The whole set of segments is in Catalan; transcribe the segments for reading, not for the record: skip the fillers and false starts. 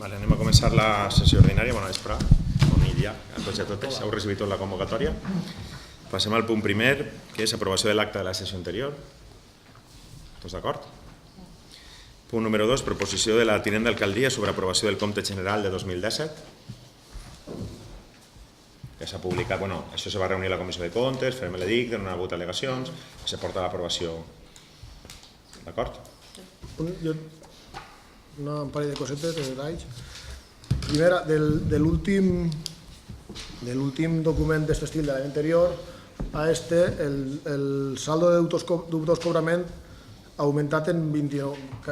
Anem a començar la sessió ordinària. Bona vespre, bon dia a tots i a totes. Heu recibit la convocatòria. Passem al punt primer, que és aprovació de l'acte de la sessió anterior. Tots d'acord? Punt número 2, proposició de la tinent d'alcaldia sobre aprovació del compte general de 2017. Que s'ha publicat, això se va reunir a la Comissió de Comptes, farem l'edicte, no hi ha hagut al·legacions, se porta a l'aprovació. D'acord? Un parell de cosetes de detalls. Primera, de l'últim document d'aquest estil de l'any anterior a el saldo de deutes cobrament ha augmentat en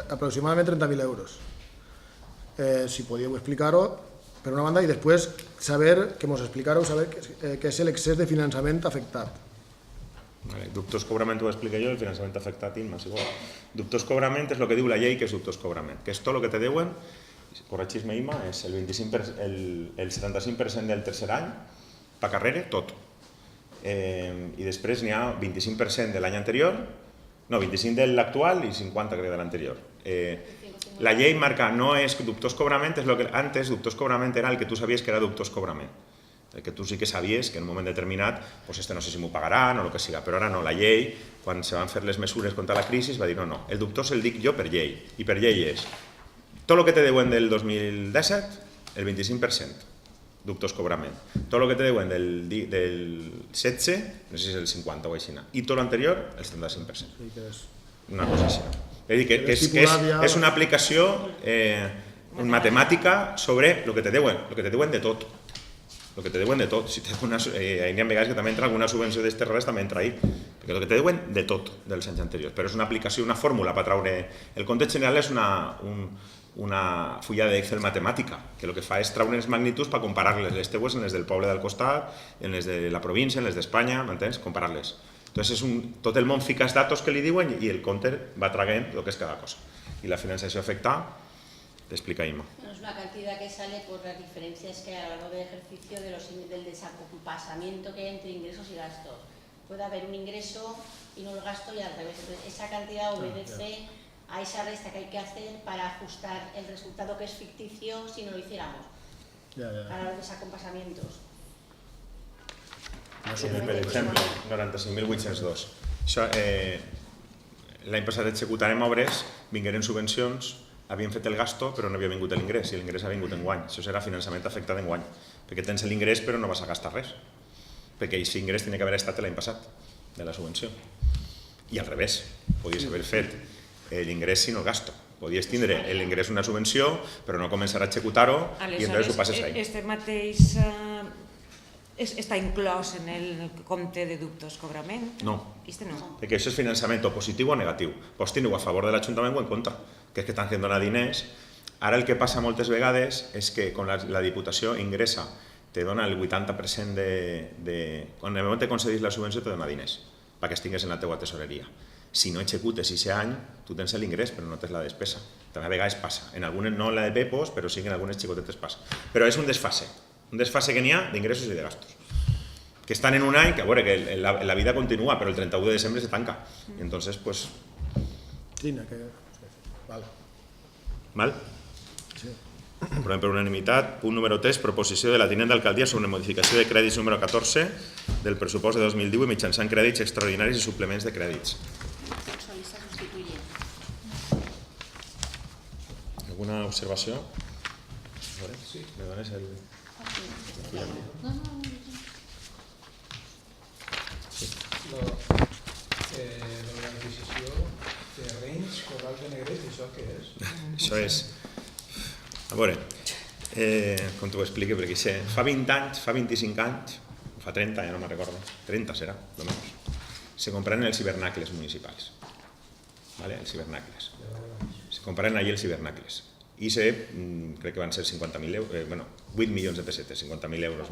aproximadament 30.000 euros. Si podíeu explicar-ho, per una banda, i després saber, que ens explicareu, saber què és l'excés de finançament afectat. Dubtos cobrament ho explico jo, el finançament afectat és igual. Dubtos cobrament és el que diu la llei que és dubtos cobrament, que és tot el que te deuen, corregis-me Ima, és el 75% del tercer any, per carrera, tot. I després n'hi ha 25% de l'any anterior, no, 25% de l'actual i 50% de l'anterior. La llei marca, no és dubtos cobrament, és el que antes dubtos cobrament era el que tu sabies que era dubtos cobrament. El que tu sí que sabies que en un moment determinat, no sé si m'ho pagaran o el que siga, però ara no, la llei, quan se van fer les mesures contra la crisi, va dir no, el dubtós el dic jo per llei, i per llei és tot el que te deuen del 2017, el 25%, dubtós cobrament, tot el que te deuen del 16, no sé si és el 50 o així, i tot l'anterior, el 75%. Una cosa així. És dir, que és una aplicació matemàtica sobre el que te deuen de tot. El que te deuen de tot. Hi ha vegades que també entra alguna subvenció d'aquestes rares, també entra ahí. Perquè el que te deuen de tot dels anys anteriors. Però és una aplicació, una fórmula per treure... El compte general és una fulla d'Excel matemàtica, que el que fa és treure les magnituds per comparar-les, les teues en les del poble del costat, en les de la província, en les d'Espanya, m'entens? Comparar-les. Entonces, tot el món fica els datos que li diuen i el compte va traient el que és cada cosa. I la financiació afectada, te explica Ima. Es una cantidad que sale por las diferencias que hay a lo largo del ejercicio del desacompasamiento que hay entre ingresos y gastos. Puede haber un ingreso y no el gasto y al revés. Entonces, esa cantidad obedece a esa resta que hay que hacer para ajustar el resultado que es ficticio si no lo hiciéramos. Para los desacompasamientos. Per exemple, 95.802. L'any passat executarem obres, vingueren subvencions, havien fet el gasto però no havia vingut l'ingrés i l'ingrés ha vingut enguany. Això serà finançament afectat enguany, perquè tens l'ingrés però no vas a gastar res, perquè aquest ingrés tenia que haver estat l'any passat de la subvenció. I al revés, podies haver fet l'ingrés sin el gasto. Podies tindre l'ingrés una subvenció però no començar a executar-ho i entonces ho passes ahí. Este mateix està inclòs en el compte de dubtos cobrament? No, perquè això és finançament o positiu o negatiu. Pots tenir-ho a favor de l'Ajuntament o en contra, que és que t'han de donar diners. Ara el que passa moltes vegades és que quan la Diputació ingressa, te dona el 80% quan en el moment que concedis la subvenció te dona diners perquè estigues en la teua tesoreria. Si no executes aquest any, tu tens l'ingrés però no tens la despesa. També a vegades passa. En algunes no la de Pepos, però sí que en algunes xicotetes passa. Però és un desfase que n'hi ha d'ingressos i de gastos. Que estan en un any, que a veure, que la vida continua, però el 31 de desembre se tanca. I entonces, pues... Trina, que... Val. Val? Sí. Aprovem per unanimitat. Punt número 3, proposició de la tinent d'alcaldia sobre modificació de crèdits número 14 del pressupost de 2010 mitjançant crèdits extraordinaris i suplements de crèdits. Alguna observació? Sí. Me dones el... L'adquisició de terrenys, corrals de negrets, això què és? Això és... A veure, com t'ho explico, perquè fa 20 anys, fa 25 anys, fa 30, ja no me'n recordo, 30 serà, almenys, se compraren els hivernacles municipals. Els hivernacles. Se compraren allí els hivernacles. I crec que van ser 50.000 euros, 8 milions de pessetes, 50.000 euros.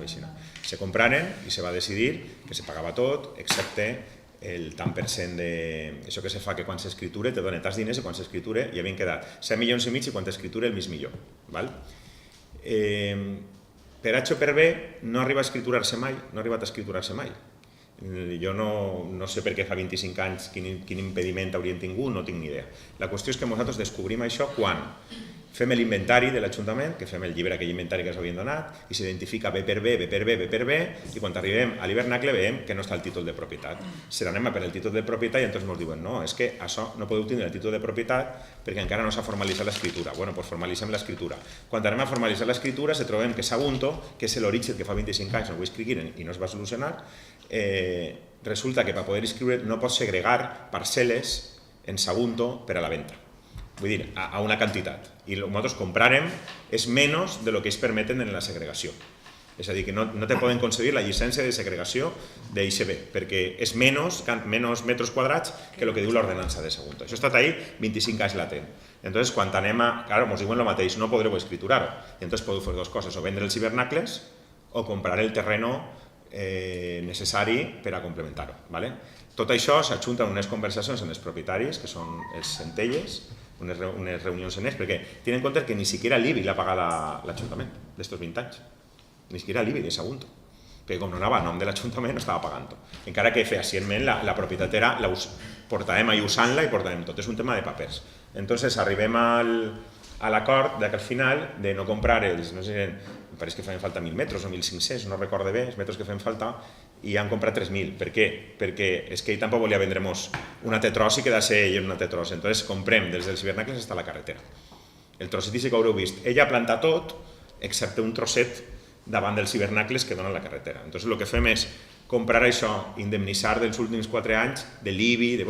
Se compraren i se va decidir que se pagava tot, excepte el tant per cent de... Això que se fa que quan s'escriture te donen tants diners i quan s'escriture hi havien quedat 7 milions i mig i quan t'escriture el mig millor. Per H o per B no arriba a escriturar-se mai, no ha arribat a escriturar-se mai. Jo no sé per què fa 25 anys quin impediment haurien tingut, no tinc ni idea. La qüestió és que nosaltres descobrim això quan fem l'inventari de l'Ajuntament, que fem el llibre, aquell inventari que s'havien donat, i s'identifica B per B, B per B, B per B, i quan arribem a l'hivernacle veiem que no està el títol de propietat. Si anem a per el títol de propietat i entonces ens diuen no, és que això no podeu tindre el títol de propietat perquè encara no s'ha formalitzat l'escriptura. Bueno, doncs formalitzem l'escriptura. Quan anem a formalitzar l'escriptura se trobem que Sagunto, que és l'origen que fa 25 anys no ho escriguin i no es va solucionar, resulta que per poder escriure no pots segregar parcel·les en Sagunto per a la venda. Vull dir, a una quantitat. I el que nosaltres comprarem és menys de lo que ells permeten en la segregació. És a dir, que no te poden concedir la llicència de segregació d'ICB, perquè és menys metres quadrats que el que diu l'ordenança de Sagunto. Això ha estat ahí 25 anys latent. Entonces, quan anem a... Claro, ens diuen el mateix, no podreu escriturar-ho. I entonces podeu fer dues coses, o vendre els hivernacles o comprar el terreno necessari per a complementar-ho. Tot això s'ajunta en unes conversacions amb els propietaris, que són els centelles, unes reunions en ells, perquè tenen en compte que ni siquiera l'IBI l'ha pagat l'Ajuntament d'estos 20 anys, ni siquiera l'IBI de Sagunto, perquè com no anava a nom de l'Ajuntament no estava pagant-ho, encara que fehacientment la propietat era, portàvem ahí usant-la i portàvem tot, és un tema de papers. Entonces arribem a l'acord que al final de no comprar els, no sé, em pareix que feien falta 1.000 metres o 1.500, no recorde bé, els metres que feien falta, i han comprat 3.000. Per què? Perquè és que ell tampoc volia vendre'ns una tros i quedar-se ell en una tros. Entonces comprem des dels hivernacles fins a la carretera. El trosset sí que ho haureu vist. Ella planta tot, excepte un trosset davant dels hivernacles que donen la carretera. Entonces el que fem és comprar això, indemnitzar dels últims 4 anys, de l'IBI,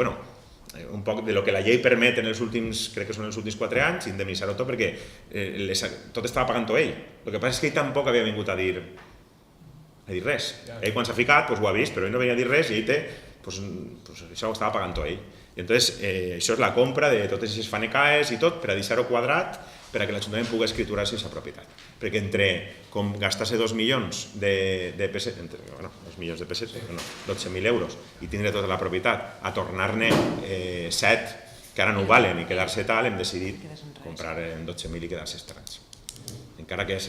un poc de lo que la llei permet en els últims, crec que són els últims 4 anys, indemnitzar-ho tot perquè tot estava pagant-ho ell. El que passa és que ell tampoc havia vingut a dir res. Ell quan s'ha ficat ho ha vist, però ell no venia a dir res i ell això ho estava pagant-ho ell. I entonces això és la compra de totes aquestes fanecaes i tot per a deixar-ho quadrat per a que l'Ajuntament pugui escriturar-se aquesta propietat. Perquè entre com gastar-se 2 milions de pessetes, 12.000 euros i tindre tota la propietat a tornar-ne 7 que ara no ho valen i quedar-se tal, hem decidit comprar en 12.000 i quedar-se estrats. Encara que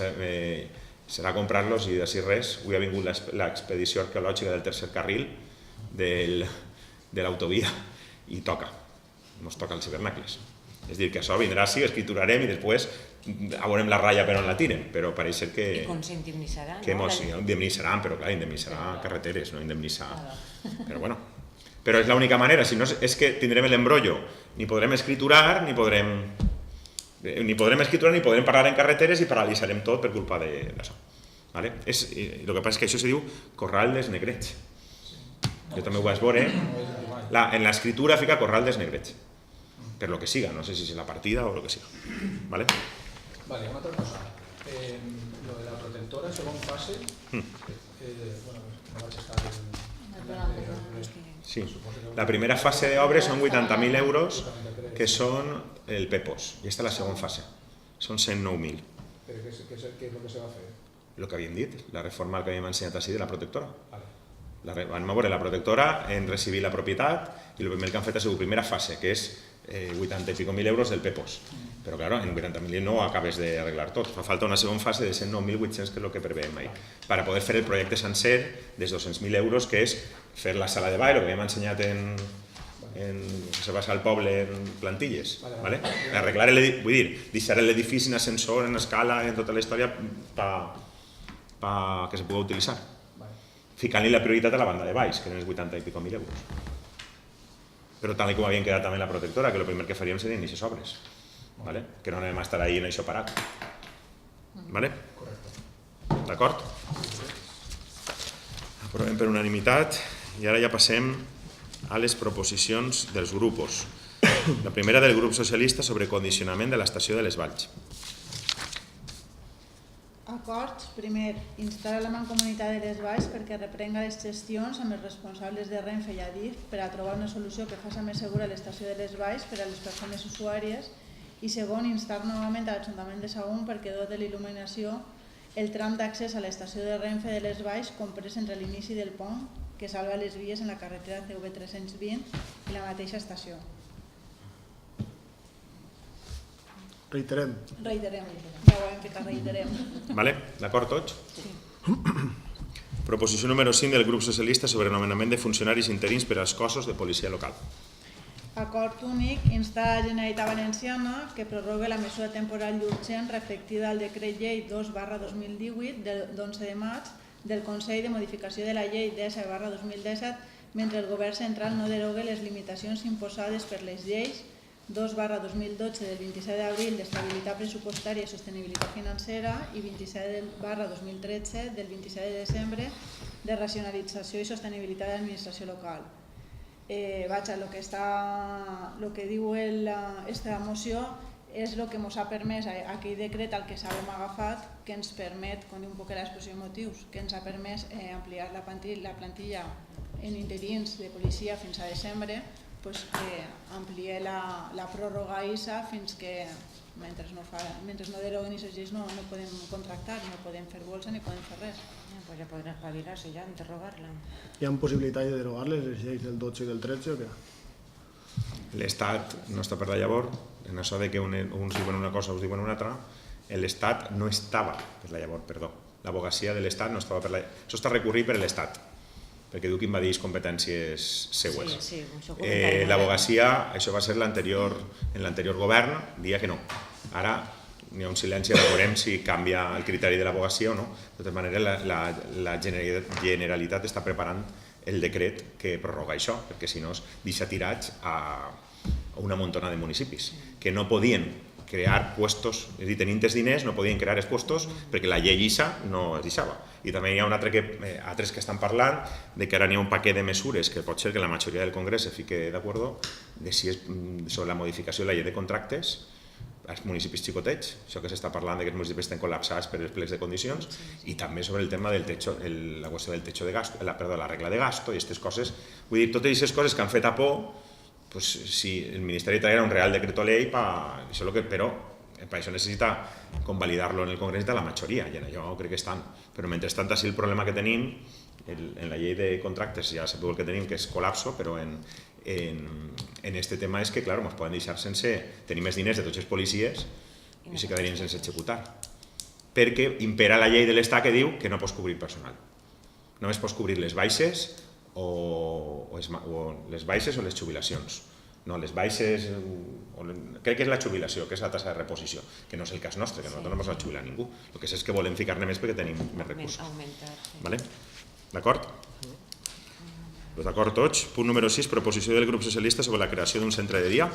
serà comprar-los i d'ací res. Avui ha vingut l'expedició arqueològica del tercer carril de l'autovia i toca, ens toca els hivernacles. És a dir, que això vindrà, sí, escriturarem i després veurem la ratlla per on la tiren, però pareix ser que... I com s'indemnitzaran? Indemnitzaran, però clar, indemnitzarà carreteres, no indemnitzar... Però bueno, però és l'única manera, si no és que tindrem l'embrollo, ni podrem escriturar, ni podrem parlar en carreteres i paralitzarem tot per culpa d'això. El que passa és que això se diu Corral dels Negrets. Jo també ho vaig veure. En l'escriptura fica Corral dels Negrets. Per lo que siga, no sé si és la partida o lo que siga. Vale, una altra cosa. Lo de la protectora, segon fase, bueno, no vaig estar Sí, la primera fase d'obres són 80.000 euros, que són el PEPOS, i aquesta és la segona fase, són 109.000. Però què és el que se va fer? El que havíem dit, la reforma que havíem ensenyat així de la protectora. Vam veure la protectora en recibir la propietat i el primer que han fet ha sigut la primera fase, que és 80 i pico mil euros del PEPOS. Però, clar, en 80.000 no acabes d'arreglar tot. Fa falta una segona fase de 109.800, que és el que preveiem ahir, per a poder fer el projecte sencer dels 200.000 euros, que és fer la sala de ball, el que havíem ensenyat que se basa al poble en plantilles. Arreglar, vull dir, deixar l'edifici en ascensor, en escala, en tota la història, que se pugui utilitzar. Ficant-li la prioritat a la banda de baix, que eren els 80 i pico mil euros. Però tal com havien quedat també la protectora, que el primer que faríem serien aquestes obres, que no anem a estar ahí en això parat. D'acord? Aprovem per unanimitat i ara ja passem a les proposicions dels grupos. La primera del grup socialista sobre condicionament de l'estació de les Valls. Acords. Primer, instar a la Mancomunitat de les Valls perquè reprenga les gestions amb els responsables de Renfe i Adif per a trobar una solució que faci més segura l'estació de les Valls per a les persones usuàries. I segon, instar novament a l'Ajuntament de Sagunt perquè doti de l'il·luminació el tram d'accés a l'estació de Renfe de les Valls comprès entre l'inici del pont que salva les vies en la carretera CV320 i la mateixa estació. Reiterem. Ja ho hem fet, reiterem. D'acord tots? Proposició número 5 del grup socialista sobre nomenament de funcionaris interins per als cossos de policia local. Acord únic insta a la Generalitat Valenciana que prorrogue la mesura temporal i urgent reflectida al decret llei 2/2018 d'11 de maig del Consell de Modificació de la llei 10/2017 mentre el Govern central no derogue les limitacions imposades per les lleis 2/2012 del 27 d'abril d'estabilitat pressupostària i sostenibilitat financera i 27/2013 del 27 de desembre de racionalització i sostenibilitat de l'administració local. El que diu aquesta moció és el que ens ha permès aquell decret al que s'havem agafat, que ens permet, com diu un poc l'exposició de motius, que ens ha permès ampliar la plantilla en interins de policia fins a desembre, que amplia la pròrroga ISA fins que mentre no deroguen aquestes lleis no podem contractar, no podem fer bolsa ni podem fer res. Ja podrem espavilar-se ja, interrogar-la. Hi ha possibilitat de derogar-les, les lleis del 12 i del 13 o què? L'Estat no està per la llavor, en això de que uns diuen una cosa, uns diuen una altra, l'Estat no estava per la llavor, perdó. L'advocacia de l'Estat no estava per la llavor. Això està recorrit per l'Estat, perquè diu que invadeix competències seues. L'advocacia, això va ser en l'anterior govern, dia que no. Ara n'hi ha un silenci, ara veurem si canvia el criteri de l'advocacia o no. De tota manera, la Generalitat està preparant el decret que prorroga això, perquè si no es deixa tirats a una muntona de municipis que no podien crear puestos, és a dir, tenint els diners no podien crear els puestos perquè la llei ISA no es deixava. I també hi ha altres que estan parlant de que ara n'hi ha un paquet de mesures que pot ser que la majoria del Congrés se fique d'acord de si és sobre la modificació de la llei de contractes als municipis xicotets, això que s'està parlant que els municipis estan col·lapsats per els plecs de condicions, i també sobre el tema del techo, la qüestió del techo de gasto, la regla de gasto i aquestes coses. Vull dir, totes aquestes coses que han fet a por, si el Ministeri traguera un real decreto ley, però per això necessita convalidar-lo en el Congrés de la majoria, i en allò crec que estan. Però mentrestant, així el problema que tenim, en la llei de contractes ja sabeu el que tenim, que és col·lapso, però en aquest tema és que, clar, ens poden deixar sense tenir més diners de tots els policies i se quedarien sense executar. Perquè impera la llei de l'Estat que diu que no pots cobrir personal. Només pots cobrir les baixes o les jubilacions. No, les baixes, crec que és la jubilació, que és la tassa de reposició, que no és el cas nostre, que nosaltres no ens ha jubilat ningú. El que és que volem ficar-ne més perquè tenim més recursos. D'acord? D'acord tots? Punt número 6, proposició del grup socialista sobre la creació d'un centre de dia.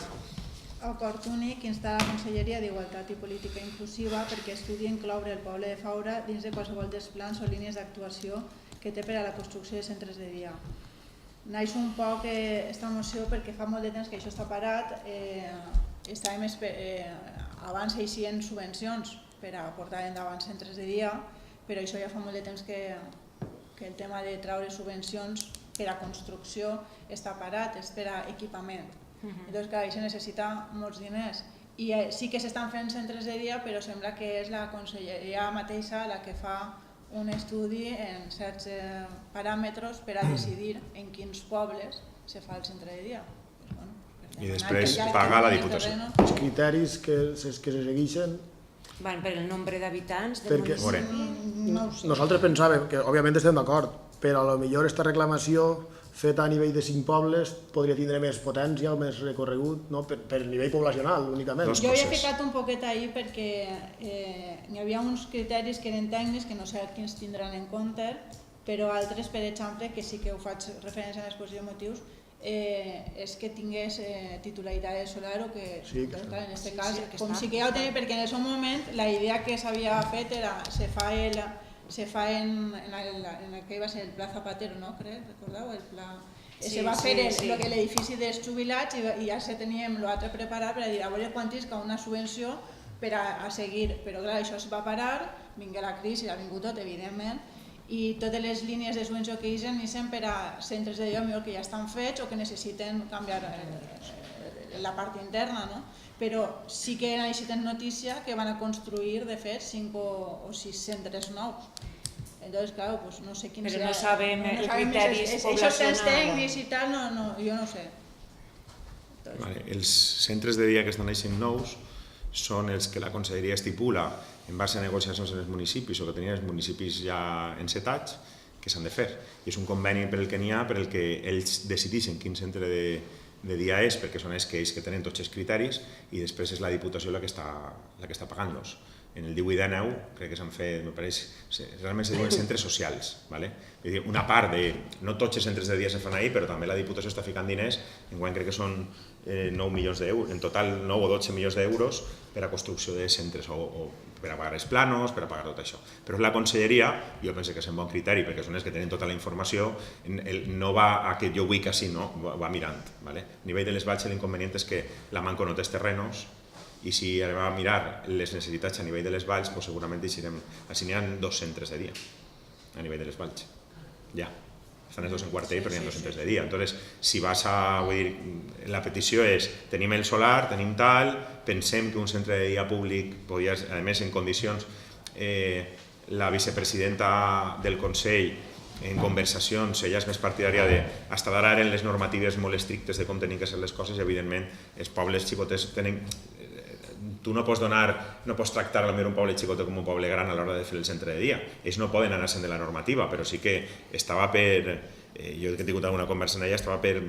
Acord únic insta la Conselleria d'Igualtat i Política Inclusiva perquè estudi incloure el poble de Faura dins de qualsevol dels plans o línies d'actuació que té per a la construcció de centres de dia. Naix un poc aquesta moció perquè fa molt de temps que això està parat. Abans hi havien subvencions per a portar endavant centres de dia, però això ja fa molt de temps que el tema de treure subvencions per a construcció està parat, és per a equipament. Llavors, clar, això necessita molts diners. I sí que s'estan fent centres de dia, però sembla que és la conselleria mateixa la que fa un estudi en certs paràmetres per a decidir en quins pobles se fa el centre de dia. I després paga la Diputació. Els criteris que se segueixen... Van per el nombre d'habitants del municipi? Nosaltres pensàvem que, òbviament, estem d'acord, però potser aquesta reclamació feta a nivell de 5 pobles podria tindre més potència o més recorregut per nivell poblacional, únicament. Jo he ficat un poquet ahir perquè hi havia uns criteris que eren tècnics, que no sé quins tindran en compte, però altres, per exemple, que sí que ho faig referència a l'exposició de motius, és que tingués titularitat solar o que, en aquest cas, com sí que ja ho tenia, perquè en aquest moment la idea que s'havia fet era se fa en el que va ser el Pla Zapatero, no? Recordeu? Se va fer l'edifici dels jubilats i ja teníem l'altre preparat per a dir a veure quan isca una subvenció per a seguir, però clar, això es va parar, vingué la crisi, ha vingut tot, evidentment, i totes les línies de subvenció que hi ha són per a centres de dia que ja estan fets o que necessiten canviar la part interna, no? Però sí que necessiten notícia que van a construir, de fet, 5 o 6 centres nous. Entonces, claro, pues no sé quins... Però no sabem els criteris poblacionals. Esos tècnics i tal, jo no sé. Els centres de dia que estan naixent nous són els que la Conselleria estipula en base a negociacions en els municipis o que tenien els municipis ja encetats que s'han de fer. I és un conveni per el que n'hi ha, per el que ells decideixen quin centre de dia és perquè són els que ells que tenen tots els criteris i després és la Diputació la que està pagant-los. En el 18-19 crec que s'han fet, me pareix, realment se diuen centres socials. Una part de, no tots els centres de dia se fan ahir, però també la Diputació està ficant diners, enguany crec que són 9 milions d'euros, en total 9 o 12 milions d'euros per a construcció de centres o per a pagar els planos, per a pagar tot això. Però la conselleria, jo penso que és un bon criteri perquè són els que tenen tota la informació, no va a que jo vull que així, no, va mirant. A nivell de les valls l'inconvenient és que la Manco no té terrenos i si anem a mirar les necessitats a nivell de les valls, segurament així n'hi ha 2 centres de dia a nivell de les valls. Ja, estan els 2 en Quartell, però n'hi ha 2 centres de dia. Entonces, si vas a... Vull dir, la petició és, tenim el solar, tenim tal, pensem que un centre de dia públic podria, a més, en condicions, la vicepresidenta del Consell, en conversacions, ella és més partidària de... Hasta d'ara eren les normatives molt estrictes de com tenien que ser les coses i, evidentment, els pobles xicotets tenen... Tu no pots tractar un poble xicotet com un poble gran a l'hora de fer el centre de dia. Ells no poden anar-se'n de la normativa, però sí que estava per... Jo que he tingut alguna conversa amb ella, estava per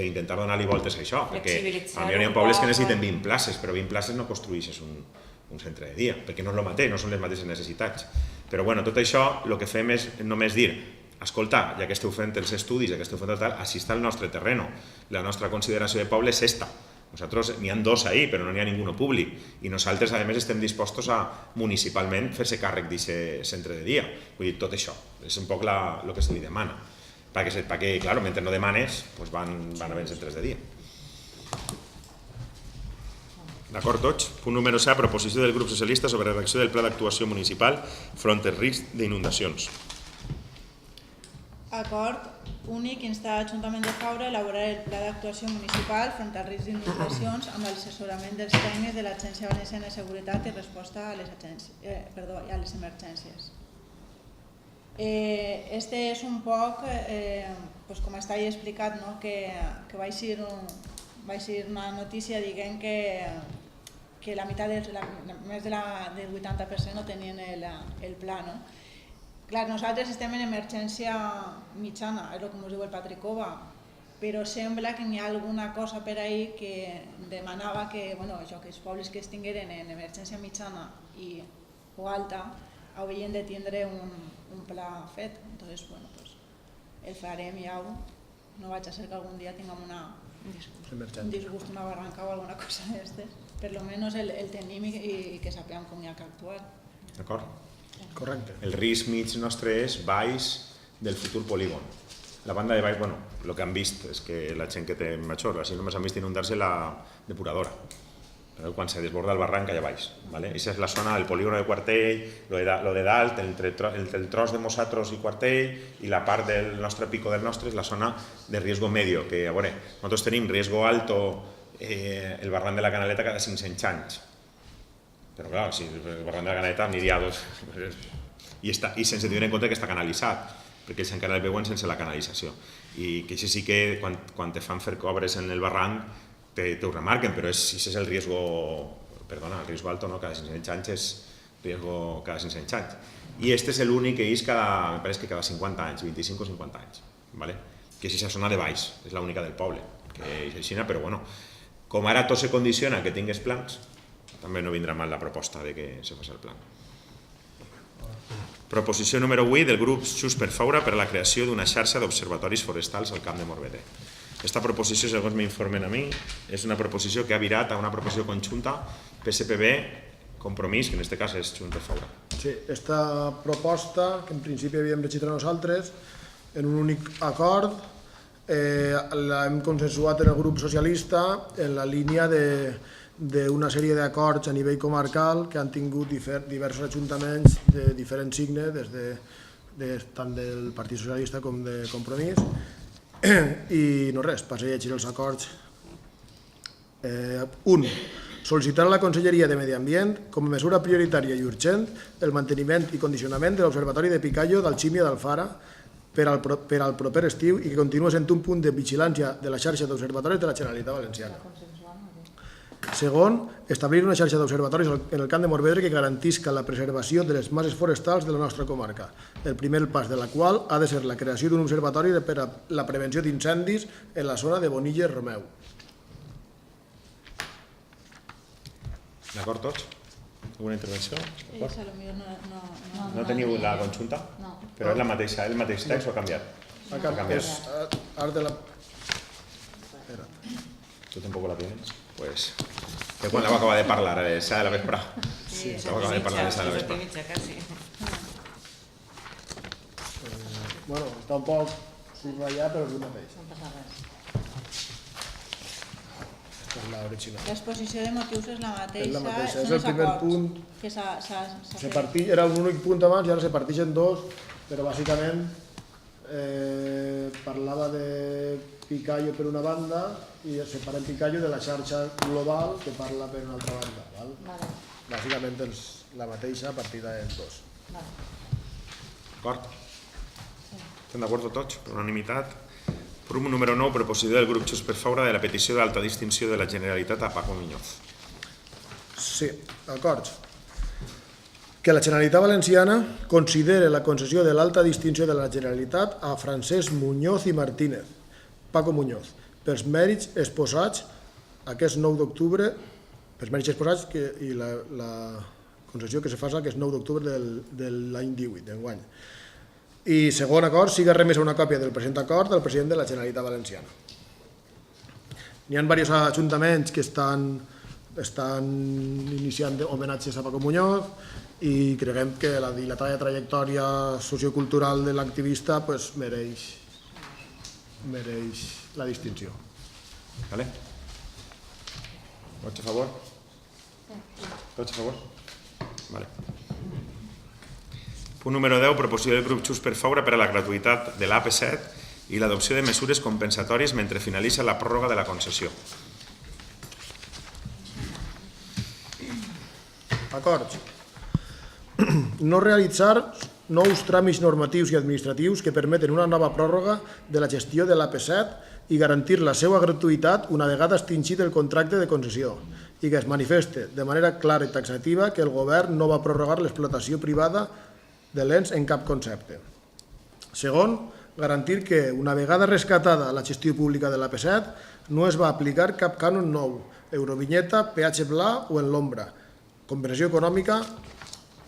intentar donar-li voltes a això, perquè hi ha pobles que necessiten 20 places, però 20 places no construeixes un centre de dia, perquè no és el mateix, no són les mateixes necessitats. Però bueno, tot això el que fem és només dir, escolta, ja que esteu fent els estudis, ja que esteu fent tal, així està el nostre terreno, la nostra consideració de poble és esta. Nosaltres n'hi ha 2 ahí, però no n'hi ha ningú públic. I nosaltres, a més, estem dispostos a municipalment fer-se càrrec d'aquest centre de dia. Vull dir, tot això. És un poc el que se li demana. Perquè, clar, mentre no demanes, van havent centres de dia. D'acord, tots? Punt número 7, proposició del grup socialista sobre la redacció del pla d'actuació municipal front al risc d'inundacions. Acord únic instar l'Ajuntament de Faura a elaborar el pla d'actuació municipal front al risc d'inundacions amb l'assessorament dels tècnics de l'Agència Valenciana de Seguretat i Resposta a les emergències. Este és un poc, com està explicat, que va ser una notícia dient que la meitat, més del 80% no tenien el pla. Clar, nosaltres estem en emergència mitjana, és el que ens diu el Patrick Cova, però sembla que hi ha alguna cosa per ahí que demanava que els pobles que estigueren en emergència mitjana o alta haurien de tindre un pla fet. Entonces, el farem ja, no vaig a ser que algun dia tinguem un disgust, una barranca o alguna cosa d'aquestes. Per almenys el tenim i que sapiguem com hi ha que actuar. D'acord? Correcte. El risc mig nostre és baix del futur polígon. La banda de baix, el que han vist és que la gent que té major, així només han vist inundar-se la depuradora. Quan se desborda el barranc allà baix. Aquesta és la zona del polígon de Quartell, lo de dalt, entre el tros de Mosatros i Quartell i la part del nostre pico del nostre és la zona de riesgo medio, que a veure, nosaltres tenim riesgo alto el barranc de la Canaleta cada 500 anys. Però clar, si el barranc de la Canaleta aniria a 2... I sense tenir en compte que està canalitzat, perquè ells encara el veuen sense la canalització. I que això sí que quan te fan fer obres en el barranc t'ho remarquen, però si és el riesgo... Perdona, el riesgo alto, no? Cada 500 anys és riesgo cada 500 anys. I este és l'únic que és me pareix que cada 50 anys, 25 o 50 anys. Que és aquesta zona de baix, és l'única del poble, que és així, però bueno, com ara tot se condiciona que tingues plans, també no vindrà mal la proposta de que se faci el plan. Proposició número 8 del grup Junts per Faura per a la creació d'una xarxa d'observatoris forestals al Camp de Morvedre. Aquesta proposició, segons m'informen a mi, és una proposició que ha virat a una proposició conjunta PSPB, Compromís, que en aquest cas és Junts per Faura. Sí, aquesta proposta, que en principi havíem registrat nosaltres, en un únic acord, l'hem consensuat en el grup socialista en la línia d'una sèrie d'acords a nivell comarcal que han tingut diversos ajuntaments de diferents signes, tant del Partit Socialista com de Compromís, i no res, passo a llegir els acords. 1. Sol·licitar a la Conselleria de Medi Ambient, com a mesura prioritària i urgent, el manteniment i condicionament de l'Observatori de Picallo d'Alchímia d'Alfara per al proper estiu i que continua sent un punt de vigilància de la xarxa d'observatoris de la Generalitat Valenciana. Segon, establir una xarxa d'observatoris en el Camp de Morvedre que garantisca la preservació de les masses forestals de la nostra comarca, el primer pas de la qual ha de ser la creació d'un observatori per a la prevenció d'incendis en la zona de Bonilles-Romeu. D'acord tots? Alguna intervenció? Ells a lo millor No teniu la consulta? No. Però és el mateix text o ha canviat? Ha canviat. Art de la... ¿Tú tampoco la tienes? Pues... Que quan la va acabar de parlar, esa de la vesprà. Sí, La va acabar de parlar esa de la vesprà. Casi. Bueno, està un poc subratllat, però és el mateix. No passa res. És l'original. L'exposició de motius és la mateixa, És la mateixa, són és el els primer acords punt. que s'ha fet. Era un únic punt abans i ara se partix en dos, però bàsicament parlava de Picallo per una banda i separem Picallo de la xarxa global que parla per una altra banda. Val? Vale, Bàsicament és la mateixa partida en dos. vale. D'acord? Estem d'acord tots? Per unanimitat. Punt número 9, proposició del grup Junts per Faura de la petició d'alta distinció de la Generalitat a Paco Muñoz. Sí, d'acord. Que la Generalitat Valenciana considere la concessió de l'alta distinció de la Generalitat a Francesc Muñoz i Martínez, Paco Muñoz, pels mèrits exposats aquest 9 d'octubre, pels mèrits exposats i la concessió que se fa aquest 9 d'octubre de l'any 18, d'enguany. I segon acord, siga remesa una còpia del present acord al president de la Generalitat Valenciana. N'hi ha diversos ajuntaments que estan iniciant homenatges a Paco Muñoz i creiem que la dilatada trajectòria sociocultural de l'activista mereix la distinció. Vale? Tots a favor? Tots a favor? Vale. Punt número 10, proposició del grup Junts per Faura per a la gratuïtat de l'AP7 i l'adopció de mesures compensatòries mentre finalitza la pròrroga de la concessió. Acords. No realitzar nous tràmits normatius i administratius que permeten una nova pròrroga de la gestió de l'AP7 i garantir la seva gratuïtat una vegada extingit el contracte de concessió i que es manifeste de manera clara i taxativa que el govern no va prorrogar l'explotació privada de l'ENS en cap concepte. Segon, garantir que una vegada rescatada la gestió pública de l'AP7 no es va aplicar cap cànon nou, eurovinyeta, peatge pla o en l'ombra, compensació econòmica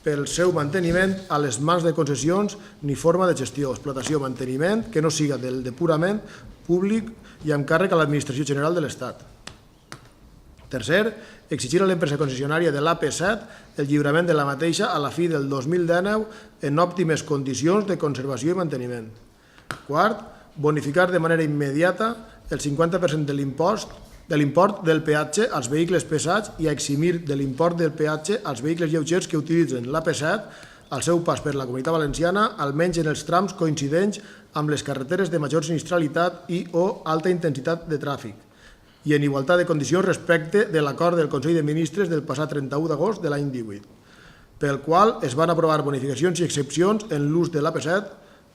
pel seu manteniment a les mans de concessions ni forma de gestió, explotació o manteniment que no siga del depurament públic i amb càrrec a l'Administració General de l'Estat. Tercer, exigir a l'empresa concessionària de l'AP7 el lliurament de la mateixa a la fi del 2019 en òptimes condicions de conservació i manteniment. Quart, bonificar de manera immediata el 50% de l'import del peatge als vehicles pesats i a eximir de l'import del peatge als vehicles lleugers que utilitzen l'AP7 al seu pas per la Comunitat Valenciana, almenys en els trams coincidents amb les carreteres de major sinistralitat i o alta intensitat de tràfic, i en igualtat de condicions respecte de l'acord del Consell de Ministres del passat 31 d'agost de l'any 18, pel qual es van aprovar bonificacions i excepcions en l'ús de l'AP7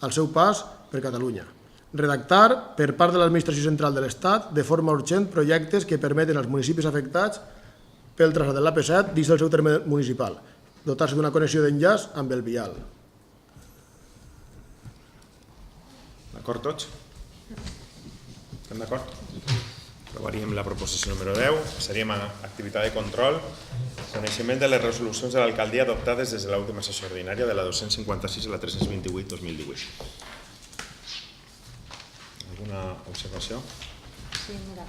al seu pas per Catalunya. Redactar, per part de l'Administració Central de l'Estat, de forma urgent projectes que permeten als municipis afectats pel traçat de l'AP7 dins del seu terme municipal, dotar-se d'una connexió d'enllaç amb el vial. D'acord tots? Estem d'acord? Aprovaríem la proposició número 10. Passaríem a activitat de control. Coneixement de les resolucions de l'alcaldia adoptades des de l'última sessió ordinària de la 256 a la 328-2018. Alguna observació? Sí, mira.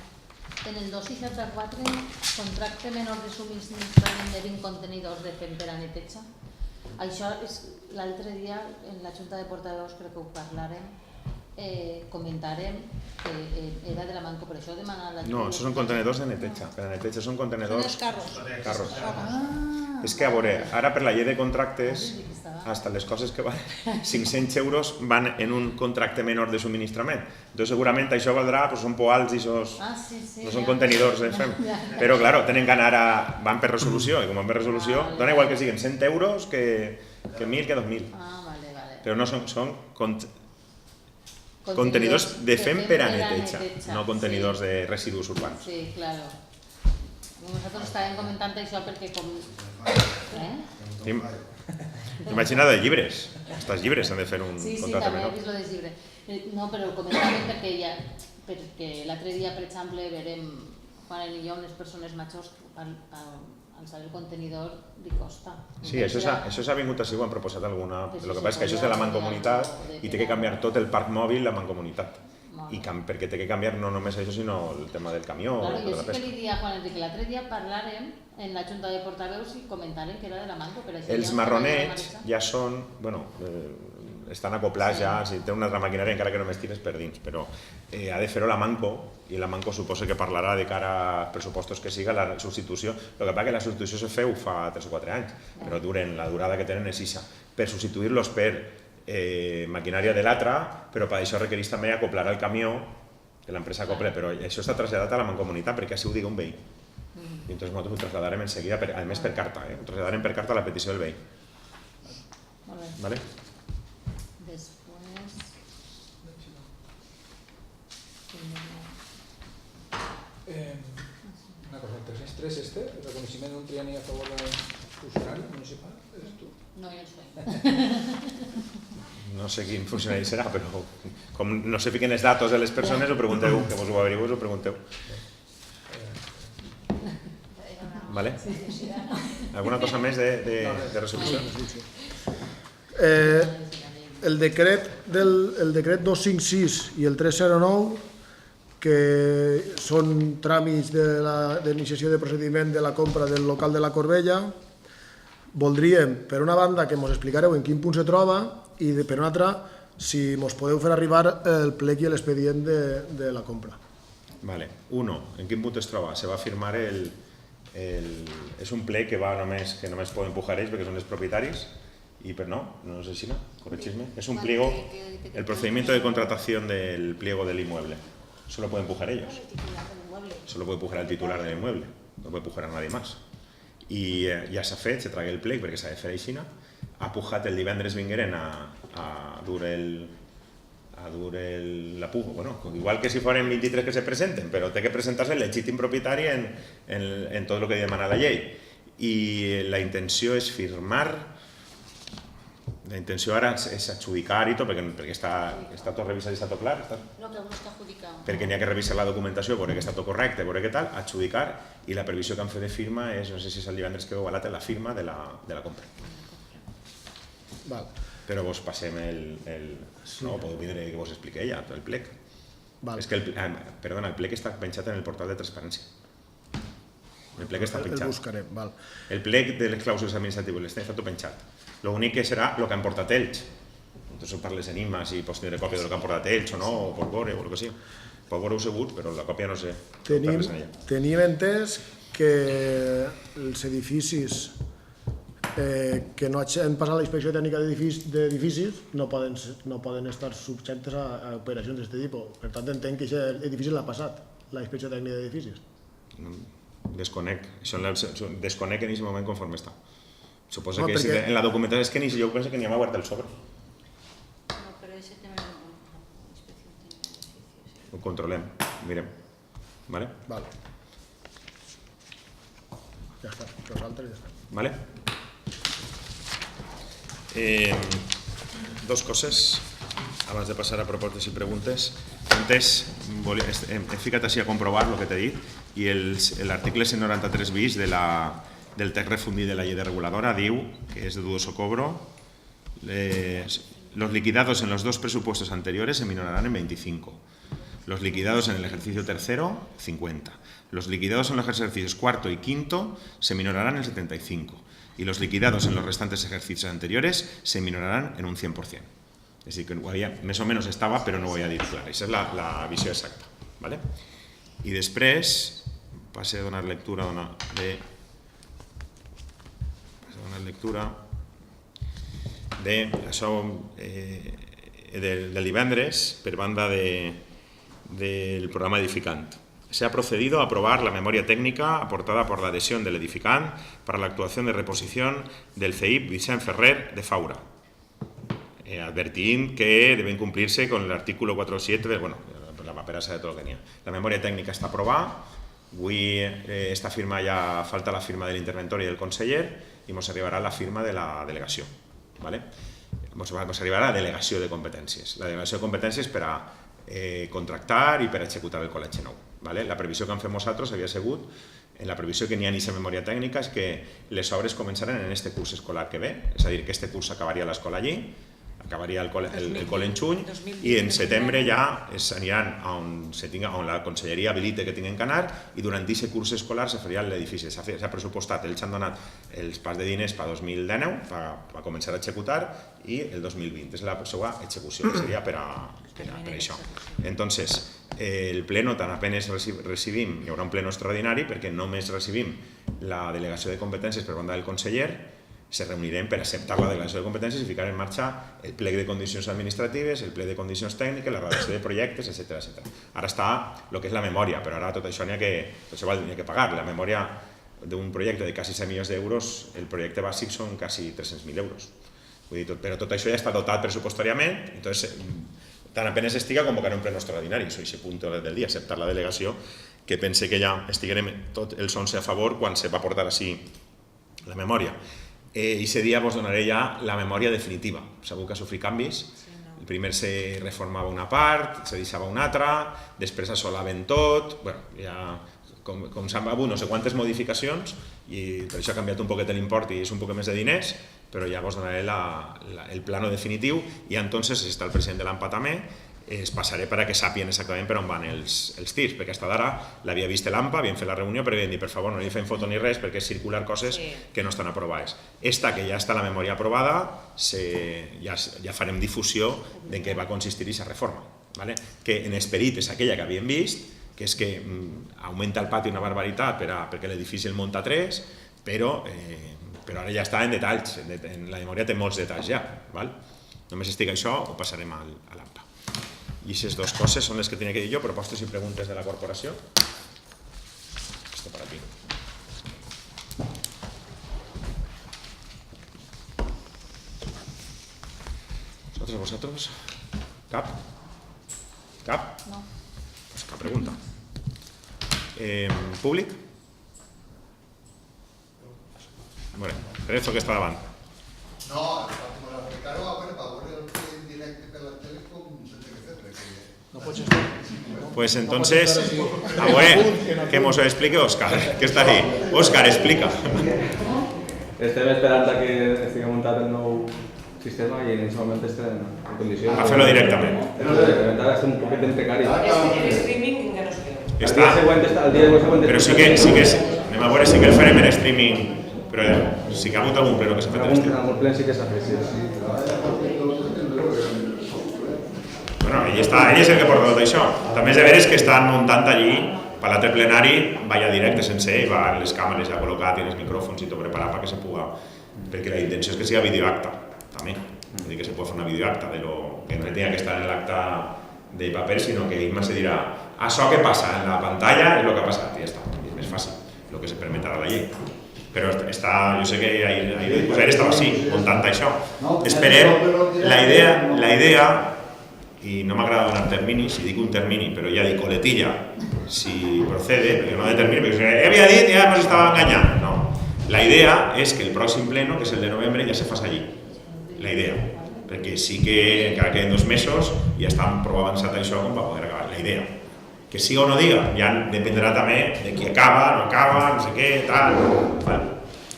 En el 264, contracte menor de subministrament de 20 contenidors de fem per a neteja. Això és l'altre dia en la Junta de Portaveus, crec que ho parlarem, comentarem que era de la Manco, per això demanar la... No, això són contenedors de neteja. Per a neteja són contenedors... Són els carros. Carros. Ah, És que, a veure, ara per la llei de contractes, hasta les coses que van 500 euros van en un contracte menor de subministrament. Entonces, segurament això valdrà, pues, són poals i esos... sí, no són contenidors de fem. Però, claro, tenen que anar a... van per resolució, i com van per resolució, dona igual que siguin 100 euros que 1.000 que 2.000. Ah, vale, vale. Però no són contenidors de fem per a neteja, no contenidors de residus urbans. Sí, claro. Nosaltres estàvem comentant això perquè com... Imagina de llibres. Els llibres han de fer un Sí, contracte també he menor. vist lo dels llibres. No, però ho comentàvem perquè l'altre dia, per exemple, verem quan i jo unes persones majors alçar el contenidor li costa. Sí, això s'ha vingut així, ho han proposat alguna. El que passa és que això és de la Mancomunitat i té que canviar tot el parc mòbil la Mancomunitat. I perquè té que canviar no només això, sinó el tema del camió. Claro, jo sí que li dia a Juan Enrique, l'altre dia parlàrem en la Junta de Portaveus i comentaren que era de la Manco. Els marronets ja són, bueno, estan acoplats ja, si té una altra maquinària encara que només tires per dins, però ha de fer-ho la Manco, i la Manco suposa que parlarà de cara als pressupostos que siga la substitució. El que passa que la substitució se feu fa 3 o 4 anys, però la durada que tenen és ixa. Per substituir-los per maquinària de l'altra, però per això requereix també acoplar el camió, que l'empresa acople, però això està traslladat a la Mancomunitat perquè així ho digui un veí. I entonces nosaltres ho traslladarem en seguida, a més per carta, ho traslladarem per carta a la petició del veí. Vale? Després... Una cosa, el 303 el reconeixement d'un trienni a favor del funcionari municipal, eres tu? No, jo no soy. No sé quin funcionari serà, però com no se fiquen els datos de les persones, ho pregunteu, que vos ho averigueu, ho pregunteu. Vale? Alguna cosa més de resolució? El decret 256 i el 309, que són tràmits d'iniciació de procediment de la compra del local de la Corbella, voldríem, per una banda, que ens explicareu en quin punt se troba i, per una altra, si ens podeu fer arribar el plec i l'expedient de la compra. Vale. 1. En quin punt es troba? Se va firmar és un plec que només poden pujar ells perquè són els propietaris y pero no es así, ¿no? Corregidme. Es un pliego, el procedimiento de contratación del pliego del inmueble. Solo pueden pujar ellos. Solo puede pujar el titular del inmueble. No puede pujar a nadie más. I ja s'ha fet, se traga el plec perquè s'ha de fer així. Ha pujat el divendres vingueren a dur la puja. Bueno, igual que si fueren 23 que se presenten, però té que presentar-se el legítim propietari en tot el que demana la llei. I la intenció és firmar. La intenció ara és adjudicar i tot, perquè està tot revisat i està tot clar. No, que aún està adjudicat. Perquè n'hi ha que revisar la documentació, veure que està tot correcte, veure què tal, adjudicar, i la previsió que han fet de firma és, no sé si és el divendres que veu a l'altre, la firma de la compra. Val. Però vos passem no, podeu vindre que vos expliqui ella, el plec. És que el plec està penjat en el portal de transparència. El plec està penjat. El buscarem, val. El plec de les clàusules administratives està tot penjat. L'únic que serà el que han portat ells. Entonces parles en IMA, si pots tenir còpia del que han portat ells o no, o pot veure, o el que sigui. Pot veure-ho segur, però la còpia no sé. Tenim entès que els edificis que no han passat la inspecció tècnica d'edificis no poden estar subjectes a operacions d'aquest tipus. Per tant, entenc que aquest edifici l'ha passat, la inspecció tècnica d'edificis. Desconec. Desconec en aquest moment conforme està. Suposo que en la documentació és que jo penso que n'hi ha guardat el sobre. No, però ese tema de la inspección técnica de edificios. Ho controlem, mirem. Vale? Vale. Ja està, nosaltres ja està. Vale? Dos coses abans de passar a propostes i preguntes. Antes he ficat així a comprovar el que t'he dit i l'article 193 bis del text refundit de la llei de reguladora diu que és de dudoso cobro. Los liquidados en los dos presupuestos anteriores se minorarán en 25. Los liquidados en el ejercicio tercero, 50. Los liquidados en los ejercicios cuarto y quinto se minorarán en 75. Y los liquidados en los restantes ejercicios anteriores se minorarán en un 100%. És a dir, que més o menys estava, però no ho havia dit clar. Aquesta és la visió exacta. ¿Vale? I després, passe a donar lectura de això del divendres per banda del programa edificant. Se ha procedido a aprobar la memoria técnica aportada por la adhesión del edificant para la actuación de reposición del CEIP Vicent Ferrer de Faura, advertint que deben cumplirse con el artículo 4.7 la papera de todo lo que tenía. La memoria técnica está aprobada Avui esta firma ja falta la firma de l'interventor i del conseller i ens arribarà la firma de la delegació. Ens arribarà la delegació de competències. La delegació de competències per a contractar i per a executar el col·legi nou. La previsió que hem fet nosaltres havia sigut, en la previsió que n'hi ha en aquesta memòria tècnica, és que les obres començaran en aquest curs escolar que ve, és a dir, que aquest curs acabaria l'escola allí, acabaria el col·le en juny i en setembre ja s'aniran on la conselleria habilite que tinguin que anar i durant aquest curs escolar se faria l'edifici. S'ha pressupostat, ells han donat els pas de diners per 2019, per començar a executar, i el 2020 és la seva execució, que seria per això. Entonces, el pleno tan apenas recibim, hi haurà un pleno extraordinari perquè només recibim la delegació de competències per banda del conseller, se reunirem per acceptar la delegació de competències i ficar en marxa el plec de condicions administratives, el plec de condicions tècniques, la redacció de projectes, etc. Ara està el que és la memòria, però ara tot això n'hi ha que pagar. La memòria d'un projecte de quasi 100 milions d'euros, el projecte bàsic són quasi 300.000 euros. Però tot això ja està dotat pressupostàriament, entonces tan apenas estiga convocar un pleno extraordinari, això és el punt del dia, acceptar la delegació, que pense que ja estiguem tots els 11 a favor quan se va portar així la memòria. I aquest dia vos donaré ja la memòria definitiva. Segur que ha sofrit canvis. El primer se reformava una part, se deixava una altra, després assolaven tot, com s'han hagut no sé quantes modificacions i per això ha canviat un poquet l'import i és un poc més de diners, però ja vos donaré el plano definitiu i entonces està el president de l'AMPA també, es passaré per a que sàpien exactament per on van els tirs, perquè hasta d'ara l'havia vist l'AMPA, havien fet la reunió, però havien dit, per favor, no li fem foto ni res perquè és circular coses que no estan aprovades. Esta, que ja està la memòria aprovada, ja farem difusió de què va consistir aquesta reforma, que en esperit és aquella que havíem vist, que és que augmenta el pati una barbaritat perquè l'edifici el munta 3, però ara ja està en detalls, la memòria té molts detalls ja. Només estic això, ho passarem a l'AMPA. I aquestes dues coses són les que tenia que dir jo, propostes i preguntes de la corporació. Esto para ti. ¿Vosotros? ¿Cap? ¿Cap? No. Pues cap pregunta. ¿Públic? Bueno, Cerezo, que està davant. No, com l'explicar-ho a veure el directe per la tele com s'ha de fer, perquè... No pots estar. Pues entonces, a ver, que nos lo explique Óscar, que está ahí. Óscar, explica. Estem esperant que estigui muntat el nou sistema i en aquest moment estem en condicions... A fer-lo directament. No, directament, ara estem un poquet en precari. El streaming que no sé. El dia següent està... Però sí que, anem a veure, sí que el farem en streaming, però sí que ha hagut algun pleno que s'ha fet en streaming. En algun plen sí que s'ha fet, sí. Bueno, ell és el que porta tot això. També és de veres que estan muntant allí, per l'altre plenari, vaya directe sense ell, va les càmeres ja col·locat i els micròfons i tot preparat perquè se puga... Perquè la intenció és que sigui videoacta, també. És dir, que se pugui fer una videoacta, que no tenia que estar en l'acte de paper, sinó que ell se dirà això que passa en la pantalla és el que ha passat, i ja està, és més fàcil, el que se permetrà la llei. Però jo sé que ahir estava així, muntant això. Esperem, la idea, i no m'agrada donar terminis, si dic un termini, però ja dic coletilla, si procede, perquè no de termini, perquè si havia dit ja ens estava enganyant, no. La idea és que el pròxim pleno, que és el de novembre, ja se faci allí, la idea, perquè sí que encara queden 2 mesos i ja està prou avançat això com per poder acabar, la idea. Que sí o no diga, ja dependrà també de qui acaba, no acaba, no sé què, tal.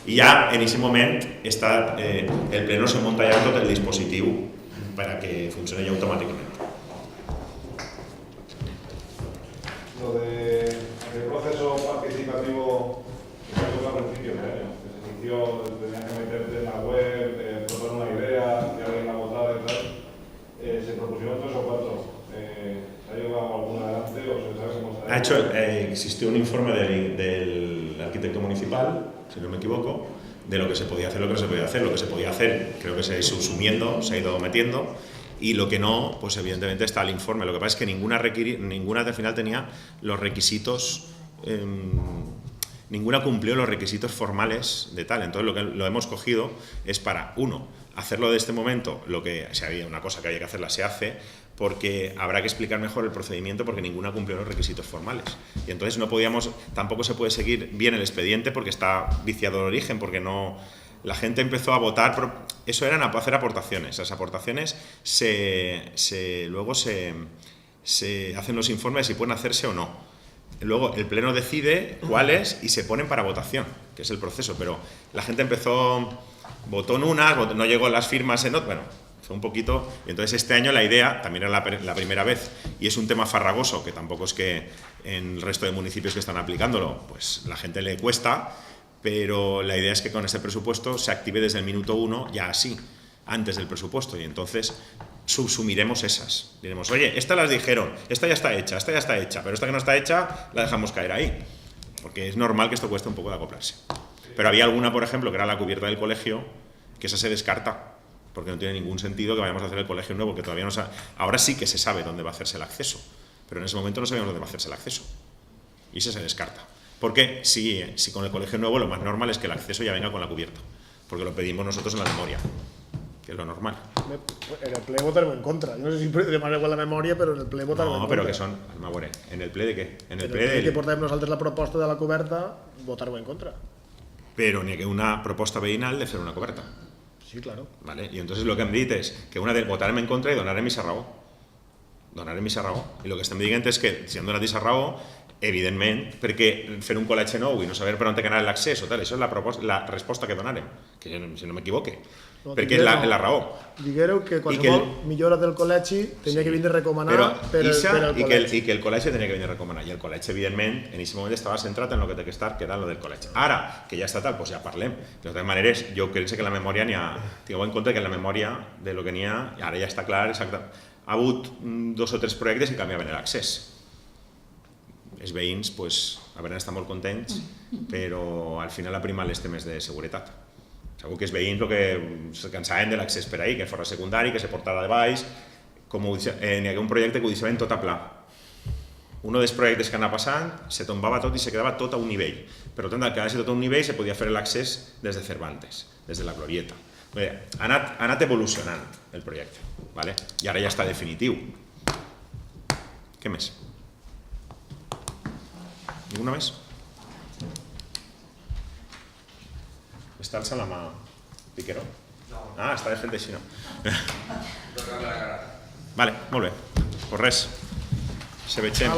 I ja en aquest moment el pleno se munta ja tot el dispositiu per a que funcioni ja automàticament. Lo del proceso participativo que se hizo al principio de año, que se inició, tenías que meterte en la web, proponer una idea, que alguien la votara y tal, se propusieron 3 o 4. ¿Se ha llevado alguna adelante o se sabe cómo está? Existió un informe del arquitecto municipal, si no me equivoco, de lo que se podía hacer, lo que no se podía hacer. Lo que se podía hacer creo que se ha ido sumiendo, se ha ido metiendo, y lo que no, pues evidentemente está el informe. Lo que pasa es que ninguna al final tenía los requisitos, ninguna cumplió los requisitos formales de tal. Entonces lo que lo hemos cogido es para, uno, hacerlo de este momento, lo que si había una cosa que había que hacerla se hace, porque habrá que explicar mejor el procedimiento porque ninguna cumplió los requisitos formales. Y entonces no podíamos, tampoco se puede seguir bien el expediente porque está viciado de origen, porque no... La gente empezó a votar, eso eran a hacer aportaciones. Las aportaciones luego se hacen los informes si pueden hacerse o no. Luego el pleno decide cuáles y se ponen para votación, que es el proceso. Pero la gente votó en unas, no llegó a las firmas en otras, bueno, fue un poquito. Y entonces este año la idea, también era la primera vez, y es un tema farragoso, que tampoco es que en el resto de municipios que están aplicándolo, pues la gente le cuesta, pero la idea es que con este presupuesto se active desde el minuto 1, ya así, antes del presupuesto, y entonces subsumiremos esas. Diremos, oye, estas las dijeron, esta ya está hecha, pero esta que no está hecha la dejamos caer ahí, porque es normal que esto cueste un poco de acoplarse. Pero había alguna, por ejemplo, que era la cubierta del colegio, que esa se descarta, porque no tiene ningún sentido que vayamos a hacer el colegio nuevo, que todavía no sabe. Ahora sí que se sabe dónde va a hacerse el acceso, pero en ese momento no sabíamos dónde va a hacerse el acceso, y ese se descarta. Porque si con el colegio nuevo lo más normal es que el acceso ya venga con la cubierta, porque lo pedimos nosotros en la memoria, que es lo normal. En el ple votaremos en contra. Yo no sé si demana igual la memoria, però en el ple votarem en contra. No, però que són... A veure, en el ple de què? En el ple que portem nosaltres la proposta de la coberta, votarem en contra. Pero ni que una proposta veïnal de fer una coberta. Sí, claro. Vale? I entonces lo que hem dit és que votarem en contra i donarem aquesta raó. Donarem aquesta raó. I el que estem dient és que si hem donat aquesta raó, evidentment, perquè fer un col·legi nou i no saber per on té que anar l'accés o tal, això és la resposta que donarem, que si no m'equivoque, perquè és la raó. Diguéreu que qualsevol millora del col·legi tenia que vindre a recomanar per al col·legi. I que el col·legi tenia que vindre a recomanar, i el col·legi, evidentment, en aquest moment estava centrat en el que té que estar, que era el del col·legi. Ara, que ja està tal, doncs ja parlem. De totes maneres, jo crec que en la memòria n'hi ha... Tingueu en compte que en la memòria de lo que n'hi ha, ara ja està clar, exacte. Ha hagut 2 o 3 projectes que canviaven l'accés. Els veïns, pues, hauran estat molt contents, però al final ha primat els temes de seguretat. Segur que els veïns que se cansaven de l'accés per ahí, que fos secundari, que se portara de baix, n'hi havia un projecte que ho deixaven tot a pla. Un dels projectes que anava passant, se tombava tot i se quedava tot a un nivell. Per tant, al quedar-se tot a un nivell, se podia fer l'accés des de Cervantes, des de la Glorieta. Ha anat evolucionant el projecte, i ara ja està definitiu. Què més? Ninguna més? Està alçant la mà Piqueró? Ah, està de frente així, no? Vale, molt bé. Pues res. Se vegem.